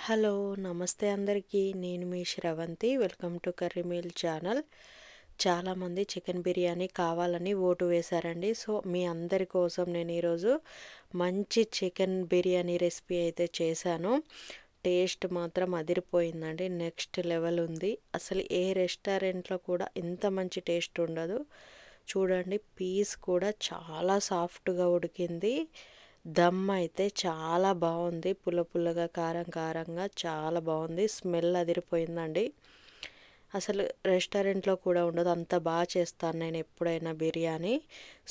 Hello నమస్తే అందరికీ నేను మీ Sravanthi welcome to curry meal channel. చాలామంది చికెన్ బిర్యానీ కావాలని ఓటు వేశారండి. సో మీ అందరి కోసం నేను ఈరోజు మంచి చికెన్ బిర్యానీ రెసిపీ అయితే చేశాను. టేస్ట్ మాత్రం అదిరిపోయిందండి, నెక్స్ట్ లెవెల్ ఉంది. అసలు ఏ రెస్టారెంట్లో కూడా ఇంత మంచి టేస్ట్ ఉండదు. చూడండి, పీస్ కూడా చాలా సాఫ్ట్గా ఉడికింది. దమ్ అయితే చాలా బాగుంది, పుల్ల పుల్లగా కారం కారంగా చాలా బాగుంది. స్మెల్ అదిరిపోయిందండి. అసలు రెస్టారెంట్లో కూడా ఉండదు, అంత బాగా చేస్తాను నేను ఎప్పుడైనా బిర్యానీ.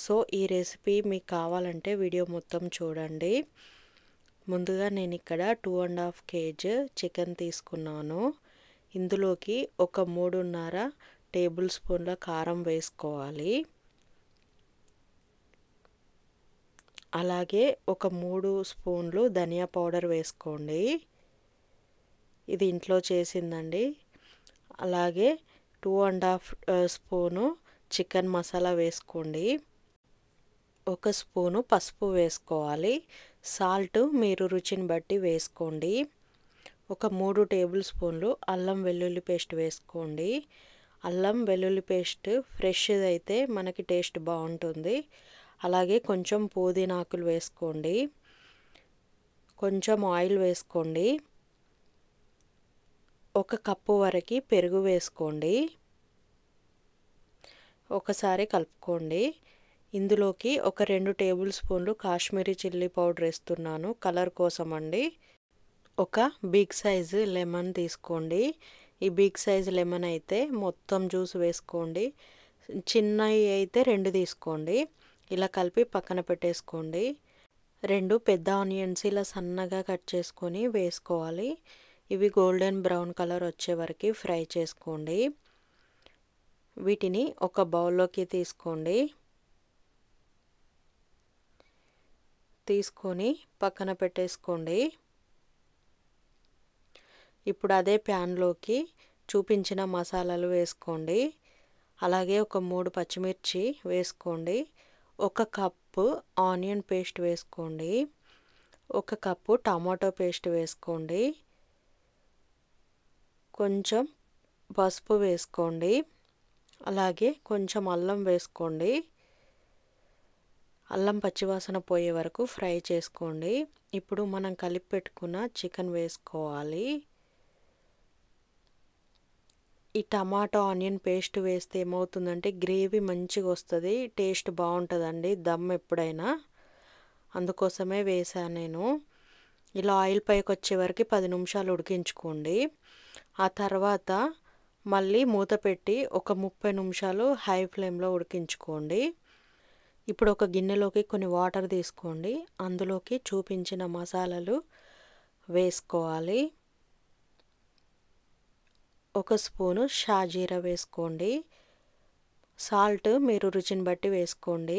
సో ఈ రెసిపీ మీకు కావాలంటే వీడియో మొత్తం చూడండి. ముందుగా నేను ఇక్కడ 2.5 kg చికెన్ తీసుకున్నాను. ఇందులోకి ఒక 3.5 టేబుల్ స్పూన్ల కారం వేసుకోవాలి. అలాగే ఒక 3 స్పూన్లు ధనియా పౌడర్ వేసుకోండి, ఇది ఇంట్లో చేసిందండి. అలాగే 2.5 స్పూను చికెన్ మసాలా వేసుకోండి. 1 స్పూను పసుపు వేసుకోవాలి. సాల్ట్ మీరు రుచిని బట్టి వేసుకోండి. ఒక 3 టేబుల్ స్పూన్లు అల్లం వెల్లుల్లి పేస్ట్ వేసుకోండి. అల్లం వెల్లుల్లి పేస్ట్ ఫ్రెష్ది అయితే మనకి టేస్ట్ బాగుంటుంది. అలాగే కొంచెం పుదీనాకులు వేసుకోండి. కొంచెం ఆయిల్ వేసుకోండి. 1 కప్పు వరకు పెరుగు వేసుకోండి. ఒకసారి కలుపుకోండి. ఇందులోకి ఒక 2 టేబుల్ స్పూన్లు కాశ్మీరీ చిల్లీ పౌడర్ వేస్తున్నాను, కలర్ కోసం అండి. ఒక బిగ్ సైజు లెమన్ తీసుకోండి. ఈ బిగ్ సైజు లెమన్ అయితే మొత్తం జ్యూస్ వేసుకోండి. చిన్నవి అయితే 2 తీసుకోండి. ఇలా కలిపి పక్కన పెట్టేసుకోండి. 2 పెద్ద ఆనియన్స్ ఇలా సన్నగా కట్ చేసుకొని వేసుకోవాలి. ఇవి గోల్డెన్ బ్రౌన్ కలర్ వచ్చే వరకు ఫ్రై చేసుకోండి. వీటిని ఒక బౌల్లోకి తీసుకోండి. తీసుకొని పక్కన పెట్టేసుకోండి. ఇప్పుడు అదే ప్యాన్లోకి చూపించిన మసాలాలు వేసుకోండి. అలాగే ఒక 3 పచ్చిమిర్చి వేసుకోండి. 1 కప్పు ఆనియన్ పేస్ట్ వేసుకోండి. 1 కప్పు టమాటో పేస్ట్ వేసుకోండి. కొంచెం పసుపు వేసుకోండి. అలాగే కొంచెం అల్లం వేసుకోండి. అల్లం పచ్చివాసన పోయే వరకు ఫ్రై చేసుకోండి. ఇప్పుడు మనం కలిపి పెట్టుకున్న చికెన్ వేసుకోవాలి. ఈ టమాటో ఆనియన్ పేస్ట్ వేస్తే ఏమవుతుందంటే గ్రేవీ మంచిగా వస్తుంది, టేస్ట్ బాగుంటుందండి దమ్ ఎప్పుడైనా. అందుకోసమే వేసాను నేను. ఇలా ఆయిల్ పైకి వచ్చే వరకు 10 నిమిషాలు ఉడికించుకోండి. ఆ తర్వాత మళ్ళీ మూత పెట్టి ఒక 30 నిమిషాలు హై ఫ్లేమ్లో ఉడికించుకోండి. ఇప్పుడు ఒక గిన్నెలోకి కొన్ని వాటర్ తీసుకోండి. అందులోకి చూపించిన మసాలాలు వేసుకోవాలి. 1 స్పూను షాజీరా వేసుకోండి. సాల్ట్ మీరు రుచిని బట్టి వేసుకోండి.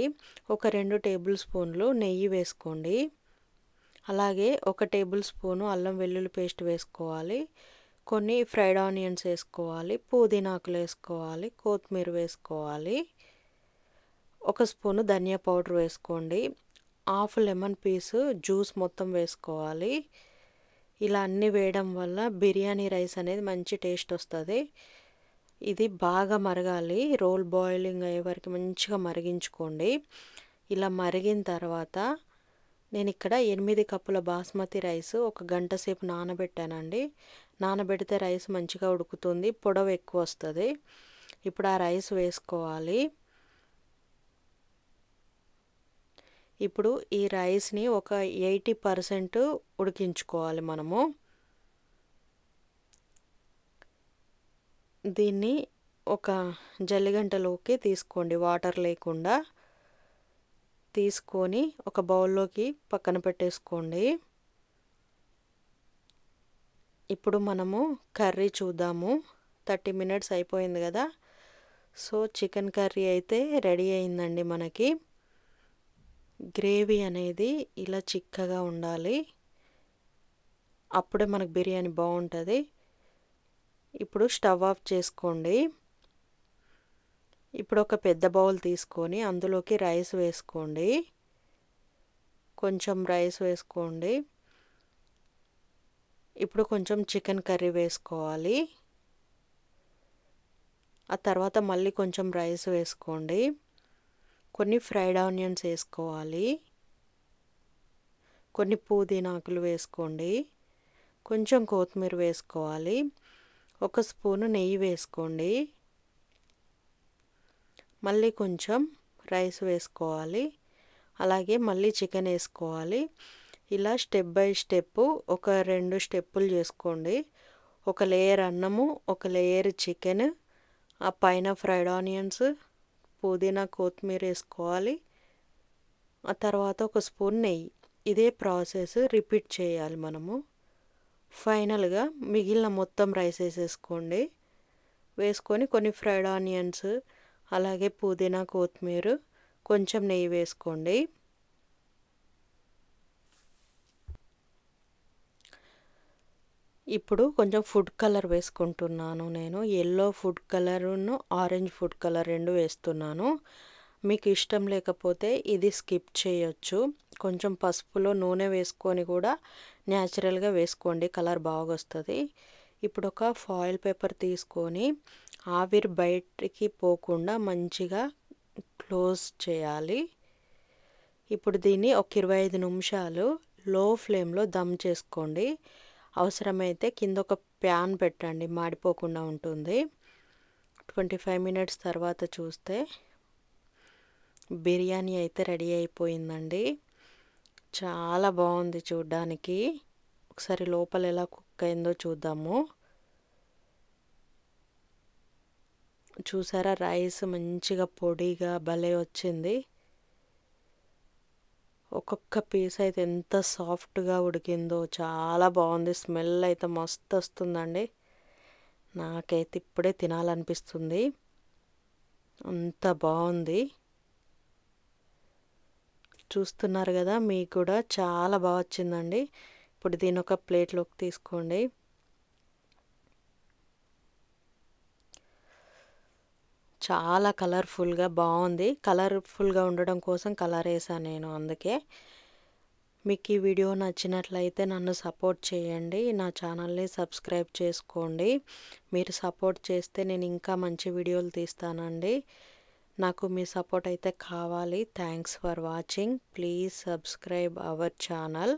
ఒక 2 టేబుల్ స్పూన్లు నెయ్యి వేసుకోండి. అలాగే 1 టేబుల్ స్పూను అల్లం వెల్లుల్లి పేస్ట్ వేసుకోవాలి. కొన్ని ఫ్రైడ్ ఆనియన్స్ వేసుకోవాలి. పుదీనాకులు వేసుకోవాలి. కొత్తిమీర వేసుకోవాలి. 1 స్పూను ధనియా పౌడర్ వేసుకోండి. హాఫ్ లెమన్ పీసు జ్యూస్ మొత్తం వేసుకోవాలి. ఇలా అన్నీ వేయడం వల్ల బిర్యానీ రైస్ అనేది మంచి టేస్ట్ వస్తుంది. ఇది బాగా మరగాలి, రోల్ బాయిలింగ్ అయ్యే వరకు మంచిగా మరిగించుకోండి. ఇలా మరిగిన తర్వాత నేను ఇక్కడ 8 కప్పుల బాస్మతి రైస్ 1 గంట సేపు నానబెట్టానండి. నానబెడితే రైస్ మంచిగా ఉడుకుతుంది, పొడవు ఎక్కువ వస్తుంది. ఇప్పుడు ఆ రైస్ వేసుకోవాలి. ఇప్పుడు ఈ రైస్ని ఒక 80% ఉడికించుకోవాలి మనము. దీన్ని ఒక జల్లిగంటలోకి తీసుకోండి, వాటర్ లేకుండా తీసుకొని ఒక బౌల్లోకి పక్కన పెట్టేసుకోండి. ఇప్పుడు మనము కర్రీ చూద్దాము. 30 మినిట్స్ అయిపోయింది కదా. సో చికెన్ కర్రీ అయితే రెడీ అయిందండి మనకి. గ్రేవీ అనేది ఇలా చిక్కగా ఉండాలి, అప్పుడే మనకు బిర్యానీ బాగుంటుంది. ఇప్పుడు స్టవ్ ఆఫ్ చేసుకోండి. ఇప్పుడు ఒక పెద్ద బౌల్ తీసుకొని అందులోకి రైస్ వేసుకోండి. కొంచెం రైస్ వేసుకోండి. ఇప్పుడు కొంచెం చికెన్ కర్రీ వేసుకోవాలి. ఆ తర్వాత మళ్ళీ కొంచెం రైస్ వేసుకోండి. కొన్ని ఫ్రైడ్ ఆనియన్స్ వేసుకోవాలి. కొన్ని పుదీనాకులు వేసుకోండి. కొంచెం కొత్తిమీర వేసుకోవాలి. ఒక స్పూను నెయ్యి వేసుకోండి. మళ్ళీ కొంచెం రైస్ వేసుకోవాలి. అలాగే మళ్ళీ చికెన్ వేసుకోవాలి. ఇలా స్టెప్ బై స్టెప్ ఒక 2 స్టెప్పులు చేసుకోండి. ఒక లేయర్ అన్నము, ఒక లేయర్ చికెన్, ఆ పైన ఫ్రైడ్ ఆనియన్స్, పుదీనా, కొత్తిమీర వేసుకోవాలి. ఆ తర్వాత ఒక స్పూన్ నెయ్యి. ఇదే ప్రాసెస్ రిపీట్ చేయాలి మనము. ఫైనల్గా మిగిలిన మొత్తం రైస్ వేసేసుకోండి. వేసుకొని కొన్ని ఫ్రైడ్ ఆనియన్స్, అలాగే పుదీనా, కొత్తిమీర, కొంచెం నెయ్యి వేసుకోండి. ఇప్పుడు కొంచెం ఫుడ్ కలర్ వేసుకుంటున్నాను నేను. ఎల్లో ఫుడ్ కలరును ఆరెంజ్ ఫుడ్ కలర్ 2 వేస్తున్నాను. మీకు ఇష్టం లేకపోతే ఇది స్కిప్ చేయొచ్చు. కొంచెం పసుపులో నూనె వేసుకొని కూడా న్యాచురల్గా వేసుకోండి, కలర్ బాగా వస్తుంది. ఇప్పుడు ఒక ఫాయిల్ పేపర్ తీసుకొని ఆవిరి బయటికి పోకుండా మంచిగా క్లోజ్ చేయాలి. ఇప్పుడు దీన్ని ఒక 25 నిమిషాలు లో ఫ్లేమ్లో దమ్ చేసుకోండి. అవసరమైతే కింద ఒక ప్యాన్ పెట్టండి, మాడిపోకుండా ఉంటుంది. 25 మినిట్స్ తర్వాత చూస్తే బిర్యానీ అయితే రెడీ అయిపోయిందండి. చాలా బాగుంది చూడ్డానికి. ఒకసారి లోపల ఎలా కుక్ అయిందో చూద్దాము. చూసారా, రైస్ మంచిగా పొడిగా భలే వచ్చింది. ఒక్కొక్క పీస్ అయితే ఎంత సాఫ్ట్గా ఉడికిందో, చాలా బాగుంది. స్మెల్ అయితే మస్తు వస్తుందండి. నాకైతే ఇప్పుడే తినాలనిపిస్తుంది, అంత బాగుంది. చూస్తున్నారు కదా, మీకు కూడా చాలా బాగా వచ్చిందండి. ఇప్పుడు దీని ఒక ప్లేట్లోకి తీసుకోండి. చాలా కలర్ఫుల్గా బాగుంది. కలర్ఫుల్గా ఉండడం కోసం కలర్ వేసాను నేను, అందుకే. మీకు ఈ వీడియో నచ్చినట్లయితే నన్ను సపోర్ట్ చేయండి, నా ఛానల్ని సబ్స్క్రైబ్ చేసుకోండి. మీరు సపోర్ట్ చేస్తే నేను ఇంకా మంచి వీడియోలు తీస్తానండి. నాకు మీ సపోర్ట్ అయితే కావాలి. Thanks for watching. Please subscribe our channel.